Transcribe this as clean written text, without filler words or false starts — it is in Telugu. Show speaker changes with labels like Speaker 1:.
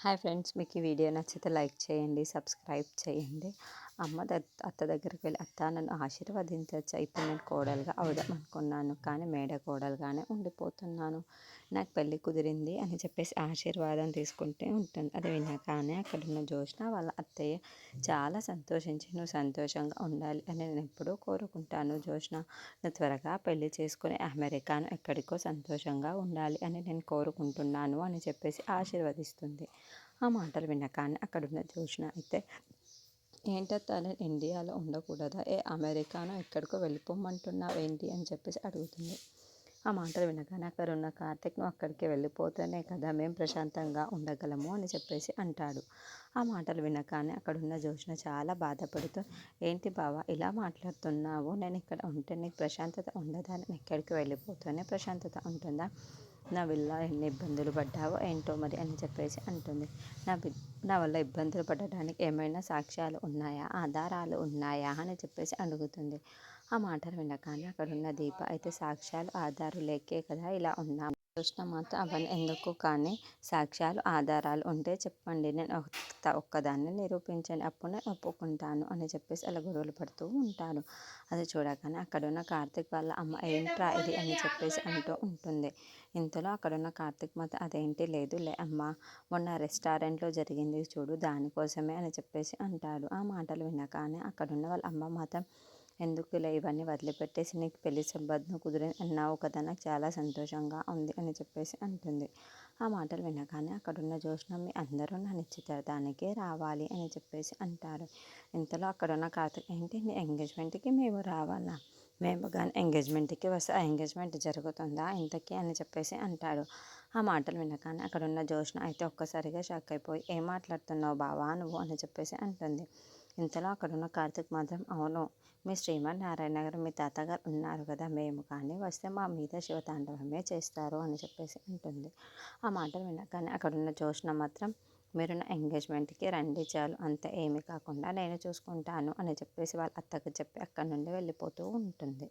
Speaker 1: హాయ్ ఫ్రెండ్స్, మీకు ఈ వీడియో నచ్చితే లైక్ చేయండి, సబ్స్క్రైబ్ చేయండి. అత్త దగ్గరికి వెళ్ళి, అత్త నన్ను ఆశీర్వదించచ్చా, ఇప్పుడు నేను కోడలుగా అవుదాం అనుకున్నాను, కానీ మేడ కోడలుగానే ఉండిపోతున్నాను. నాకు పెళ్ళి కుదిరింది అని చెప్పేసి ఆశీర్వాదం తీసుకుంటే ఉంటుంది. అది వినగానే అక్కడున్న జ్యోత్స్న వాళ్ళ అత్తయ్య చాలా సంతోషించి, నువ్వు సంతోషంగా ఉండాలి అని నేను ఎప్పుడూ కోరుకుంటాను జ్యోత్స్న. నువ్వు త్వరగా పెళ్లి చేసుకుని అమెరికాను ఎక్కడికో సంతోషంగా ఉండాలి అని నేను కోరుకుంటున్నాను అని చెప్పేసి ఆశీర్వదిస్తుంది. ఆ మాటలు వినగానే అక్కడున్న జ్యోత్స్న అయితే, ఏంటత్తా నేను ఇండియాలో ఉండకూడదా, అమెరికానో ఎక్కడికో వెళ్ళిపోమంటున్నావు ఏంటి అని చెప్పేసి అడుగుతుంది. ఆ మాటలు వినగానే అక్కడున్న కార్తీక్, నువ్వు అక్కడికి వెళ్ళిపోతేనే కదా మేము ప్రశాంతంగా ఉండగలము అని చెప్పేసి అంటాడు. ఆ మాటలు వినగానే అక్కడున్న జ్యోత్స్న చాలా బాధపడుతూ, ఏంటి బావ ఇలా మాట్లాడుతున్నావు, నేను ఇక్కడ ఉంటే నీకు ప్రశాంతత ఉండదా, నేను ఎక్కడికి వెళ్ళిపోతేనే ప్రశాంతత ఉంటుందా, నా వల్ల ఎన్ని ఇబ్బందులు పడ్డావో ఏంటో మరి అని చెప్పేసి అంటుంది. నా వల్ల ఇబ్బందులు పడడానికి ఏమైనా సాక్ష్యాలు ఉన్నాయా, ఆధారాలు ఉన్నాయా అని చెప్పేసి అడుగుతుంది. ఆ మాటలు వినగానే అక్కడున్న దీప అయితే, సాక్ష్యాలు ఆధారాలు లేకే కదా ఇలా ఉన్నాం, జ్యోత్స్న మాత్రం అవన్నీ ఎందుకు, కానీ సాక్ష్యాలు ఆధారాలు ఉంటే చెప్పండి, నేను ఒక్కదాన్ని నిరూపించండి, అప్పుడు నేను ఒప్పుకుంటాను అని చెప్పేసి అలా గొడవలు పడుతూ ఉంటాను. అది చూడగానే అక్కడున్న కార్తీక్ వాళ్ళ అమ్మ, ఏంట్రా ఇది అని చెప్పేసి అంటూ ఉంటుంది. ఇంతలో అక్కడున్న కార్తీక్ మాత్రం, అదేంటి లేదులే అమ్మ, మొన్న రెస్టారెంట్లో జరిగింది చూడు దానికోసమే అని చెప్పేసి అంటాడు. ఆ మాటలు వినగానే అక్కడున్న వాళ్ళ అమ్మ మాత్రం, ఎందుకులే ఇవన్నీ వదిలిపెట్టేసి నీకు పెళ్లి సంబంధం కుదిరింది అన్నావు కదా, నాకు చాలా సంతోషంగా ఉంది అని చెప్పేసి అంటుంది. ఆ మాటలు వినగానే అక్కడున్న జ్యోత్స్న, మీ అందరూ నా నిశ్చితార్థానికే రావాలి అని చెప్పేసి అంటారు. ఇంతలో అక్కడున్న కార్తీక్, ఏంటి నీ ఎంగేజ్మెంట్కి మేము రావాలా, మేము కానీ ఎంగేజ్మెంట్కి వస్తే ఆ ఎంగేజ్మెంట్ జరుగుతుందా ఇంతకీ అని చెప్పేసి అంటాడు. ఆ మాటలు వినగానే అక్కడున్న జ్యోత్స్న అయితే ఒక్కసారిగా షాక్ అయిపోయి, ఏం మాట్లాడుతున్నావు బావా నువ్వు అని చెప్పేసి అంటుంది. ఇంతలో అక్కడున్న కార్తీక్ మాత్రం, అవును, మీ శ్రీమన్నారాయణ గారు మీ తాతగారు ఉన్నారు కదా, మేము కానీ వస్తే మా మీద శివతాండవమే చేస్తారు అని చెప్పేసి అంటుంది. ఆ మాటలు వినగానే అక్కడున్న జ్యోత్స్న మాత్రం, మీరు నా ఎంగేజ్మెంట్కి రండి చాలు, అంతే, ఏమీ కాకుండా నేను చూసుకుంటాను అని చెప్పేసి వాళ్ళ అత్తకు చెప్పి అక్కడి నుండి వెళ్ళిపోతూ ఉంటుంది.